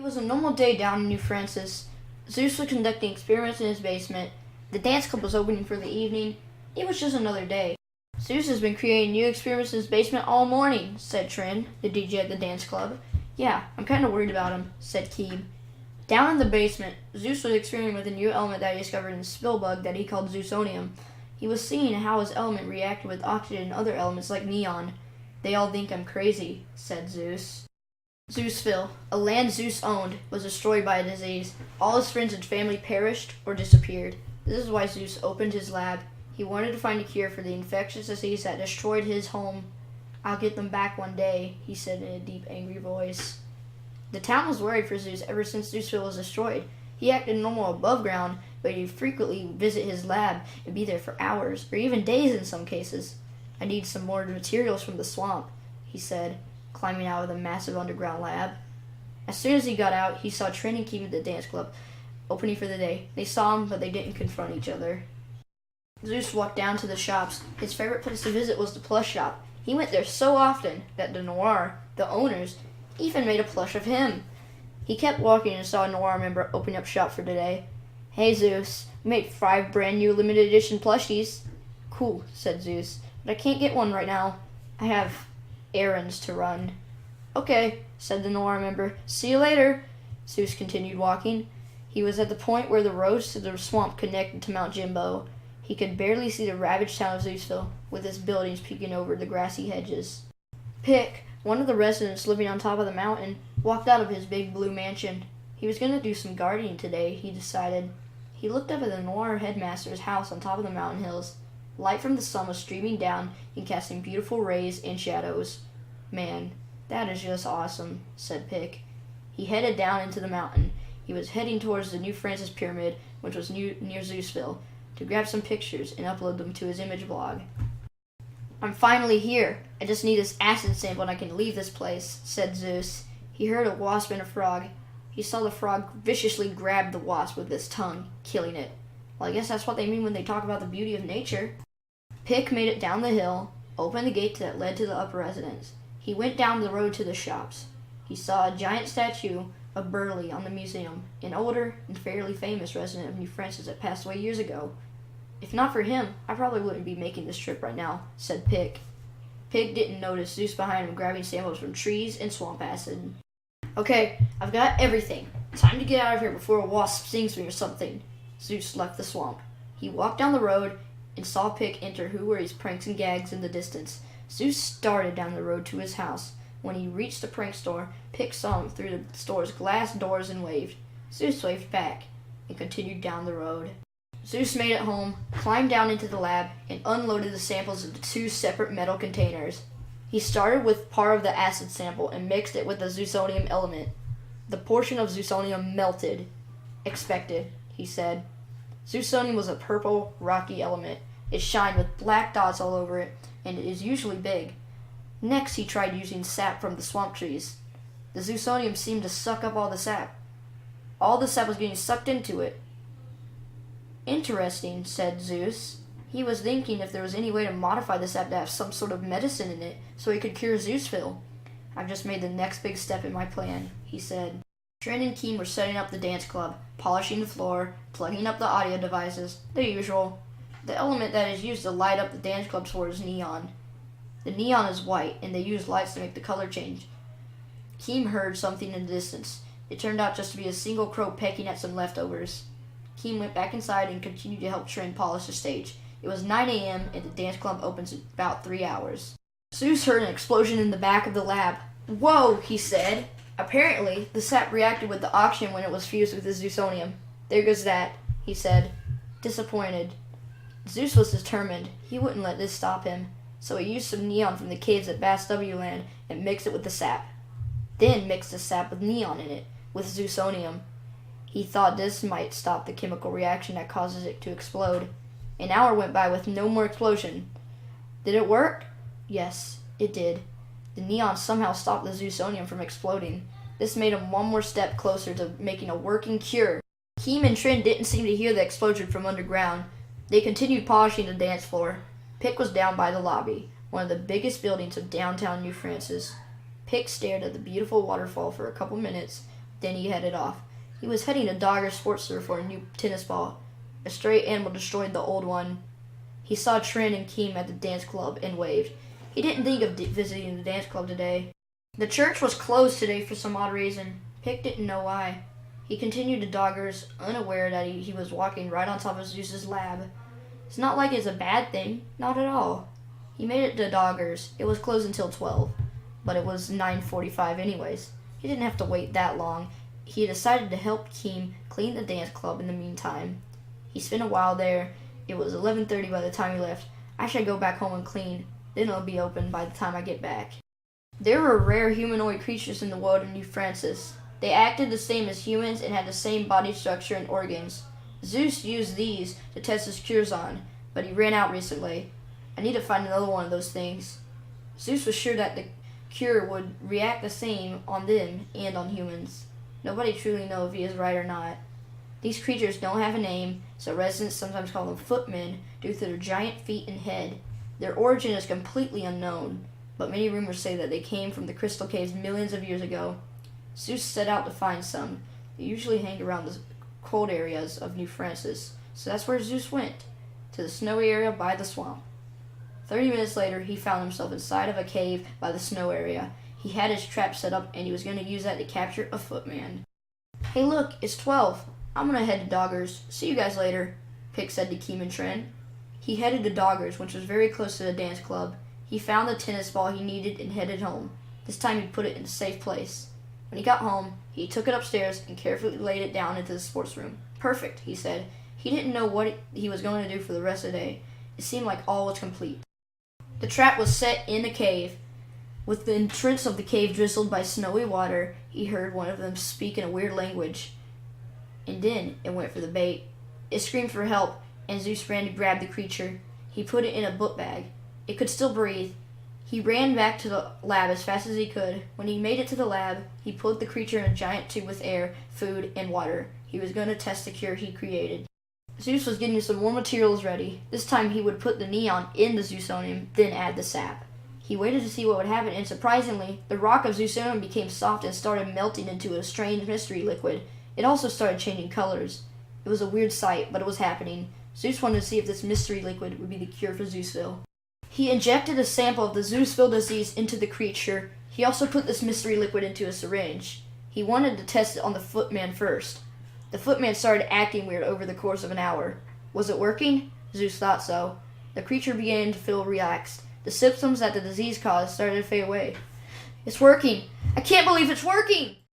was a normal day down in New Francis. Zeus was conducting experiments in his basement. The dance club was opening for the evening. It was just another day. Zeus has been creating new experiments in his basement all morning, said Trin, the DJ at the dance club. Yeah, I'm kind of worried about him, said Keem. Down in the basement, Zeus was experimenting with a new element that he discovered in a spill bug that he called Zeusonium. He was seeing how his element reacted with oxygen and other elements like neon. They all think I'm crazy, said Zeus. Zeusville, a land Zeus owned, was destroyed by a disease. All his friends and family perished or disappeared. This is why Zeus opened his lab. He wanted to find a cure for the infectious disease that destroyed his home. I'll get them back one day, he said in a deep, angry voice. The town was worried for Zeus ever since Zeusville was destroyed. He acted normal above ground, but he'd frequently visit his lab and be there for hours, or even days in some cases. I need some more materials from the swamp, he said, climbing out of the massive underground lab. As soon as he got out, he saw Trin and Keem at the dance club, opening for the day. They saw him, but they didn't confront each other. Zeus walked down to the shops. His favorite place to visit was the plush shop. He went there so often that the Noir, the owners, even made a plush of him. He kept walking and saw a Noir member opening up shop for today. Hey Zeus, we made 5 brand new limited edition plushies. Cool, said Zeus, but I can't get one right now. I have errands to run. Okay, said the Noir member. See you later. Zeus continued walking. He was at the point where the roads to the swamp connected to Mount Jimbo. He could barely see the ravaged town of Zeusville, with its buildings peeking over the grassy hedges. Pick, one of the residents living on top of the mountain, walked out of his big blue mansion. He was going to do some gardening today, he decided. He looked up at the Noir headmaster's house on top of the mountain hills. Light from the sun was streaming down and casting beautiful rays and shadows. Man, that is just awesome, said Pick. He headed down into the mountain. He was heading towards the New Francis Pyramid, which was near Zeusville, to grab some pictures and upload them to his image blog. I'm finally here. I just need this acid sample and I can leave this place, said Zeus. He heard a wasp and a frog. He saw the frog viciously grab the wasp with its tongue, killing it. Well, I guess that's what they mean when they talk about the beauty of nature. Pick made it down the hill, opened the gate that led to the upper residence. He went down the road to the shops. He saw a giant statue of Burley on the museum, an older and fairly famous resident of New Francis that passed away years ago. If not for him, I probably wouldn't be making this trip right now, said Pick. Pick didn't notice Zeus behind him grabbing samples from trees and swamp acid. Okay, I've got everything. Time to get out of here before a wasp stings me or something. Zeus left the swamp. He walked down the road and saw Pick enter Who Worries Pranks and Gags in the distance. Zeus started down the road to his house. When he reached the prank store, Pick saw him through the store's glass doors and waved. Zeus waved back and continued down the road. Zeus made it home, climbed down into the lab, and unloaded the samples into 2 separate metal containers. He started with part of the acid sample and mixed it with the Zeusonium element. The portion of Zeusonium melted. Expected, he said. Zeusonium was a purple, rocky element. It shined with black dots all over it, and it is usually big. Next, he tried using sap from the swamp trees. The Zeusonium seemed to suck up all the sap. All the sap was getting sucked into it. Interesting, said Zeus. He was thinking if there was any way to modify the sap to have some sort of medicine in it so he could cure Zeusville. I've just made the next big step in my plan, he said. Trin and Keem were setting up the dance club, polishing the floor, plugging up the audio devices, the usual. The element that is used to light up the dance club floor is neon. The neon is white, and they use lights to make the color change. Keem heard something in the distance. It turned out just to be a single crow pecking at some leftovers. Keem went back inside and continued to help Trin polish the stage. It was 9 a.m. and the dance club opens in about 3 hours. Zeus heard an explosion in the back of the lab. Whoa, he said. Apparently, the sap reacted with the oxygen when it was fused with the Zeusonium. There goes that, he said, disappointed. Zeus was determined. He wouldn't let this stop him. So he used some neon from the caves at Bass W Land and mixed it with the sap. Then mixed the sap with neon in it, with Zeusonium. He thought this might stop the chemical reaction that causes it to explode. An hour went by with no more explosion. Did it work? Yes, it did. The neon somehow stopped the Zeusonium from exploding. This made him one more step closer to making a working cure. Keem and Trin didn't seem to hear the explosion from underground. They continued polishing the dance floor. Pick was down by the lobby, one of the biggest buildings of downtown New Francis. Pick stared at the beautiful waterfall for a couple minutes Then he headed off. He was heading to Dogger's sports store for a new tennis ball. A stray animal destroyed the old one. He saw Trin and Keem at the dance club and waved. He didn't think of visiting the dance club today. The church was closed today for some odd reason. Pick didn't know why. He continued to Dogger's, unaware that he was walking right on top of Zeus's lab. It's not like it's a bad thing. Not at all. He made it to Dogger's. It was closed until 12, but it was 9:45 anyways. He didn't have to wait that long. He decided to help Keem clean the dance club in the meantime. He spent a while there. It was 11:30 by the time he left. I should go back home and clean. Then it'll be open by the time I get back. There were rare humanoid creatures in the world of New Francis. They acted the same as humans and had the same body structure and organs. Zeus used these to test his cures on, but he ran out recently. I need to find another one of those things. Zeus was sure that the cure would react the same on them and on humans. Nobody truly knows if he is right or not. These creatures don't have a name, so residents sometimes call them footmen due to their giant feet and head. Their origin is completely unknown, but many rumors say that they came from the crystal caves millions of years ago. Zeus set out to find some. They usually hang around the cold areas of New Francis, so that's where Zeus went, to the snowy area by the swamp. 30 minutes later, he found himself inside of a cave by the snow area. He had his trap set up, and he was going to use that to capture a footman. Hey look, it's 12. I'm going to head to Dogger's. See you guys later, Pick said to Keem and Trin. He headed to Dogger's, which was very close to the dance club. He found the tennis ball he needed and headed home. This time he put it in a safe place. When he got home, he took it upstairs and carefully laid it down into the sports room. Perfect, he said. He didn't know what he was going to do for the rest of the day. It seemed like all was complete. The trap was set in the cave. With the entrance of the cave drizzled by snowy water, he heard one of them speak in a weird language. And then it went for the bait. It screamed for help, and Zeus ran to grab the creature. He put it in a book bag. It could still breathe. He ran back to the lab as fast as he could. When he made it to the lab, he put the creature in a giant tube with air, food, and water. He was going to test the cure he created. Zeus was getting some more materials ready. This time he would put the neon in the Zeusonium, then add the sap. He waited to see what would happen, and surprisingly, the rock of Zeusonium became soft and started melting into a strange mystery liquid. It also started changing colors. It was a weird sight, but it was happening. Zeus wanted to see if this mystery liquid would be the cure for Zeusville. He injected a sample of the Zeusville disease into the creature. He also put this mystery liquid into a syringe. He wanted to test it on the footman first. The footman started acting weird over the course of an hour. Was it working? Zeus thought so. The creature began to feel relaxed. The symptoms that the disease caused started to fade away. It's working! I can't believe it's working!